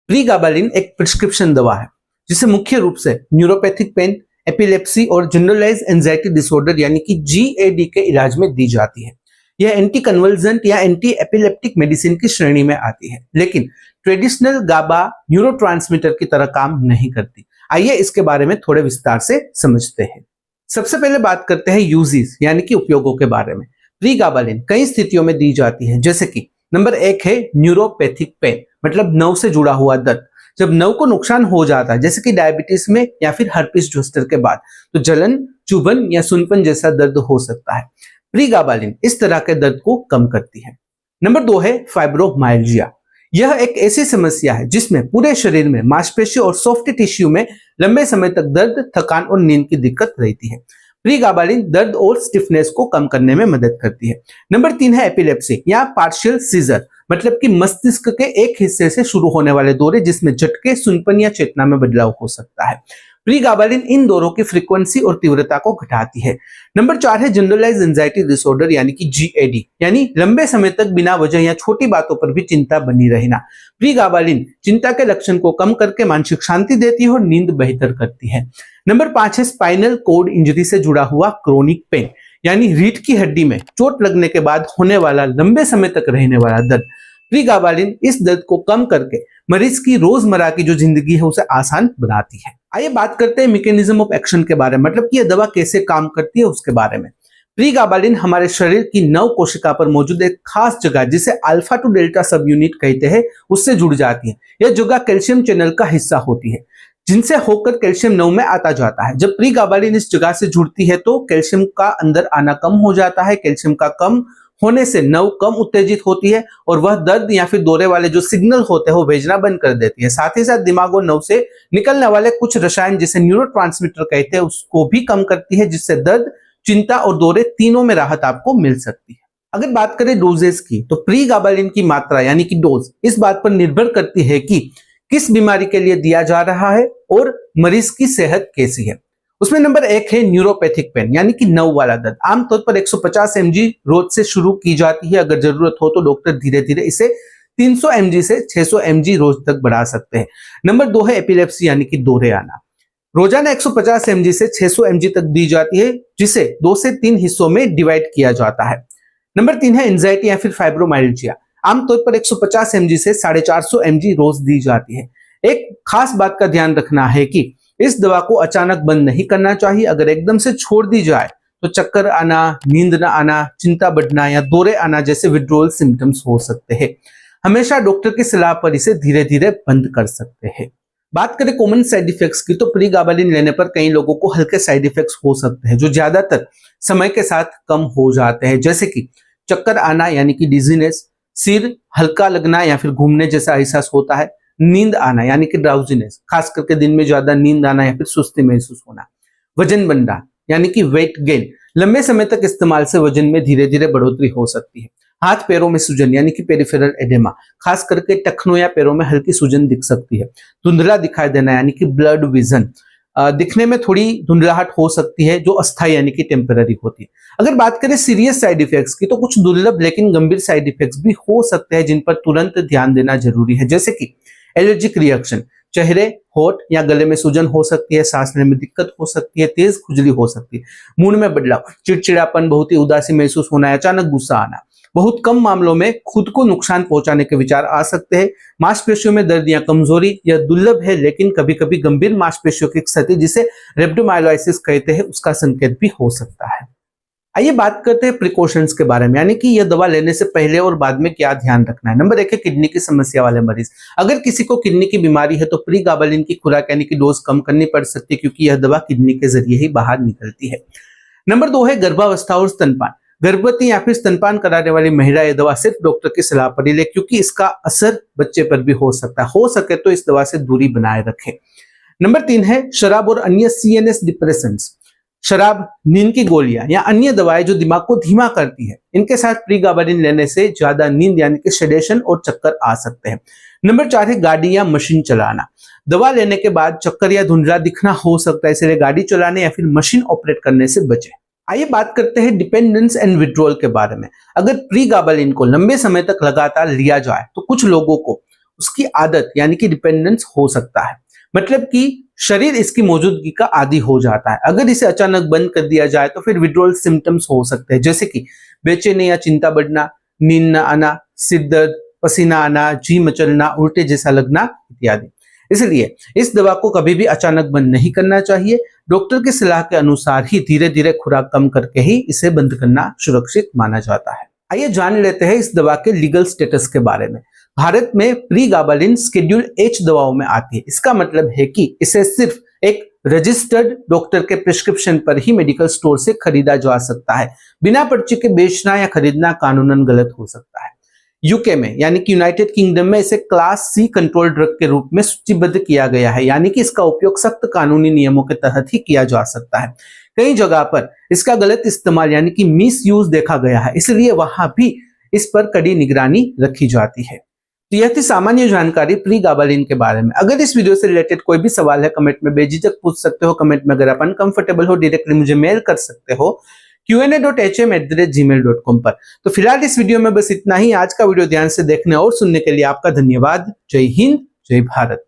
प्रीगाबालिन एक प्रिस्क्रिप्शन दवा है जिसे मुख्य रूप से न्यूरोपैथिक पेन, एपिलेप्सी और जनरलाइज एंजाइटी डिसऑर्डर यानी कि जीएडी के इलाज में दी जाती है। यह एंटी कन्वल्जेंट या एंटी एपिलेप्टिक मेडिसिन की श्रेणी में आती है, लेकिन ट्रेडिशनल गाबा न्यूरोट्रांसमीटर की तरह काम नहीं करती। आइए इसके बारे में थोड़े विस्तार से समझते हैं। सबसे पहले बात करते हैं यूजेस यानी कि उपयोगों के बारे में। प्रीगाबालिन कई स्थितियों में दी जाती है, जैसे कि नंबर 1 है न्यूरोपैथिक पेन, मतलब नर्व से जुड़ा हुआ दर्द। जब नर्व को नुकसान हो जाता है, जैसे कि डायबिटीज में या फिर हर्पिस जोस्टर के बाद, तो जलन, चुभन या सुनपन जैसा दर्द हो सकता है। प्रीगाबालिन इस तरह के दर्द को कम करती है। नंबर 2 है फाइब्रोमाइल्जिया। यह एक ऐसी समस्या है जिसमें पूरे शरीर में मांसपेशी और सॉफ्ट टिश्यू में लंबे समय तक दर्द, थकान और नींद की दिक्कत रहती है। प्रीगाबालिन दर्द और स्टिफनेस को कम करने में मदद करती है। नंबर 3 है एपिलेप्सी या पार्शियल सीजर, मतलब कि मस्तिष्क के एक हिस्से से शुरू होने वाले दौरे जिसमें झटके, सुनपन या चेतना में बदलाव हो सकता है। प्रीगाबालिन इन दौरों की फ्रीक्वेंसी और तीव्रता को घटाती है। नंबर 4 है जनरलाइज एंजाइटी डिसऑर्डर यानी कि जीएडी, यानी लंबे समय तक बिना वजह या छोटी बातों पर भी चिंता बनी रहना। प्रीगाबालिन चिंता के लक्षण को कम करके मानसिक शांति देती है और नींद बेहतर करती है। नंबर 5 है स्पाइनल कॉर्ड इंजरी से जुड़ा हुआ क्रोनिक पेन, यानी रीढ़ की हड्डी में चोट लगने के बाद होने वाला लंबे समय तक रहने वाला दर्द। प्रीगाबालिन इस दर्द को कम करके मरीज की रोजमर्रा की जो जिंदगी है उसे आसान बनाती है। आइए बात करते हैं मैकेनिज्म ऑफ एक्शन के बारे में, मतलब कि यह दवा कैसे काम करती है उसके बारे में। प्रीगाबालिन हमारे शरीर की नव कोशिका पर मौजूद एक खास जगह जिसे अल्फा टू डेल्टा सब यूनिट कहते हैं उससे जुड़ जाती है। यह जगह कैल्शियम चैनल का हिस्सा होती है जिनसे होकर कैल्शियम नव में आता जाता है। जब प्रीगाबालिन इस जगह से जुड़ती है तो कैल्शियम का अंदर आना कम हो जाता है। कैल्शियम का कम होने से नव कम उत्तेजित होती है और वह दर्द या फिर दौरे वाले जो सिग्नल होते हैं वो भेजना बंद कर देती है। साथ ही साथ दिमाग और नव से निकलने वाले कुछ रसायन जिसे न्यूरोट्रांसमीटर कहते हैं उसको भी कम करती है, जिससे दर्द, चिंता और दौरे तीनों में राहत आपको मिल सकती है। अगर बात करें डोजेस की, तो प्रीगाबालिन की मात्रा यानी कि डोज इस बात पर निर्भर करती है कि किस बीमारी के लिए दिया जा रहा है और मरीज की सेहत कैसी है। उसमें नंबर 1 है न्यूरोपैथिक पेन, यानी कि नर्व वाला दर्द। आमतौर पर 150 mg रोज से शुरू की जाती है। अगर जरूरत हो तो डॉक्टर धीरे धीरे इसे 300 mg से 600 mg रोज तक बढ़ा सकते हैं। नंबर 2 है एपिलेप्सी यानी कि दौरे आना। रोजाना 150 mg से 600 mg तक दी जाती है, जिसे 2 से 3 हिस्सों में डिवाइड किया जाता है। नंबर 3 है एंजाइटी या फिर फाइब्रोमाइल्जिया। आमतौर पर 150 mg से 450 mg रोज दी जाती है। एक खास बात का ध्यान रखना है कि इस दवा को अचानक बंद नहीं करना चाहिए। अगर एकदम से छोड़ दी जाए तो चक्कर आना, नींद न आना, चिंता बढ़ना या दौरे आना जैसे विड्रॉल सिम्टम्स हो सकते हैं। हमेशा डॉक्टर की सलाह पर इसे धीरे धीरे बंद कर सकते हैं। बात करें कॉमन साइड इफेक्ट्स की, तो प्रीगाबालिन लेने पर कई लोगों को हल्के साइड इफेक्ट्स हो सकते हैं जो ज्यादातर समय के साथ कम हो जाते हैं, जैसे कि चक्कर आना यानी कि डिजीनेस, सिर हल्का लगना या फिर घूमने जैसा एहसास होता है, नींद आना यानी कि ड्राउजीनेस, खास करके दिन में ज्यादा नींद आना या फिर सुस्ती महसूस होना, वजन बढ़ना यानी कि वेट गेन, लंबे समय तक इस्तेमाल से वजन में धीरे धीरे बढ़ोतरी हो सकती है, हाथ पैरों में सूजन यानी कि पेरिफेरल एडेमा, खास करके टखनों या पैरों में हल्की सूजन दिख सकती है, धुंधला दिखाई देना यानी कि ब्लड विजन, दिखने में थोड़ी धुंधलाहट हो सकती है जो अस्थायी यानी कि टेम्पररी होती है। अगर बात करें सीरियस साइड इफेक्ट्स की, तो कुछ दुर्लभ लेकिन गंभीर साइड इफेक्ट्स भी हो सकते हैं जिन पर तुरंत ध्यान देना जरूरी है, जैसे कि एलर्जिक रिएक्शन, चेहरे, होठ या गले में सूजन हो सकती है, सांस लेने में दिक्कत हो सकती है, तेज खुजली हो सकती है, मूड में बदलाव, चिड़चिड़ापन, बहुत ही उदासी महसूस होना, अचानक गुस्सा आना। बहुत कम मामलों में खुद को नुकसान पहुंचाने के विचार आ सकते हैं। मांसपेशियों में दर्द या कमजोरी यह दुर्लभ है, लेकिन कभी कभी गंभीर मांसपेशियों की क्षति जिसे रेब्डोमायोलाइसिस कहते हैं उसका संकेत भी हो सकता है। आइए बात करते हैं प्रिकॉशंस के बारे में, यानी कि यह दवा लेने से पहले और बाद में क्या ध्यान रखना है। नंबर 1 है किडनी की समस्या वाले मरीज। अगर किसी को किडनी की बीमारी है तो प्रीगाबालिन की खुराक यानी कि डोज कम करनी पड़ सकती है, क्योंकि यह दवा किडनी के जरिए ही बाहर निकलती है। नंबर 2 है गर्भावस्था और स्तनपान। गर्भवती या फिर स्तनपान कराने वाली महिला यह दवा सिर्फ डॉक्टर की सलाह पर ही ले, क्योंकि इसका असर बच्चे पर भी हो सकता है। हो सके तो इस दवा से दूरी बनाए रखें। नंबर 3 है शराब और अन्य CNS डिप्रेसेंट्स। शराब, नींद की गोलियां या अन्य दवाएं जो दिमाग को धीमा करती है, इनके साथ प्रीगाबालिन लेने से ज्यादा नींद यानी कि सेडेशन और चक्कर आ सकते हैं। नंबर 4 है गाड़ी या मशीन चलाना। दवा लेने के बाद चक्कर या धुंधला दिखना हो सकता है, इसलिए गाड़ी चलाने या फिर मशीन ऑपरेट करने से बचें। आइए बात करते हैं डिपेंडेंस एंड विड्रॉल के बारे में। अगर प्रीगाबालिन को लंबे समय तक लगातार लिया जाए तो कुछ लोगों को उसकी आदत यानी कि डिपेंडेंस हो सकता है। मतलब कि शरीर इसकी मौजूदगी का आदी हो जाता है। अगर इसे अचानक बंद कर दिया जाए तो फिर विड्रॉल सिम्टम्स हो सकते हैं, जैसे कि बेचैनी या चिंता बढ़ना, नींद न आना, सिर दर्द, पसीना आना, जी मचलना, उल्टे जैसा लगना इत्यादि। इसलिए इस दवा को कभी भी अचानक बंद नहीं करना चाहिए। डॉक्टर की सलाह के अनुसार ही धीरे धीरे खुराक कम करके ही इसे बंद करना सुरक्षित माना जाता है। आइए जान लेते हैं इस दवा के लीगल स्टेटस के बारे में। भारत में प्रीगाबालिन शेड्यूल H दवाओं में आती है। इसका मतलब है कि इसे सिर्फ एक रजिस्टर्ड डॉक्टर के प्रिस्क्रिप्शन पर ही मेडिकल स्टोर से खरीदा जा सकता है। बिना पर्ची के बेचना या खरीदना कानूनन गलत हो सकता है। यूके में यानी कि यूनाइटेड किंगडम में इसे क्लास सी कंट्रोल ड्रग के रूप में सूचीबद्ध किया गया है, यानी कि इसका उपयोग सख्त कानूनी नियमों के तहत ही किया जा सकता है। कई जगह पर इसका गलत इस्तेमाल यानी कि मिस यूज देखा गया है, इसलिए वहां भी इस पर कड़ी निगरानी रखी जाती है। तो यह थी सामान्य जानकारी प्रीगाबालिन के बारे में। अगर इस वीडियो से रिलेटेड कोई भी सवाल है कमेंट में बेझिझक पूछ सकते हो। कमेंट में अगर आप अनकंफर्टेबल हो डायरेक्टली मुझे मेल कर सकते हो qa.hm@gmail.com पर। तो फिलहाल इस वीडियो में बस इतना ही। आज का वीडियो ध्यान से देखने और सुनने के लिए आपका धन्यवाद। जय हिंद, जय भारत।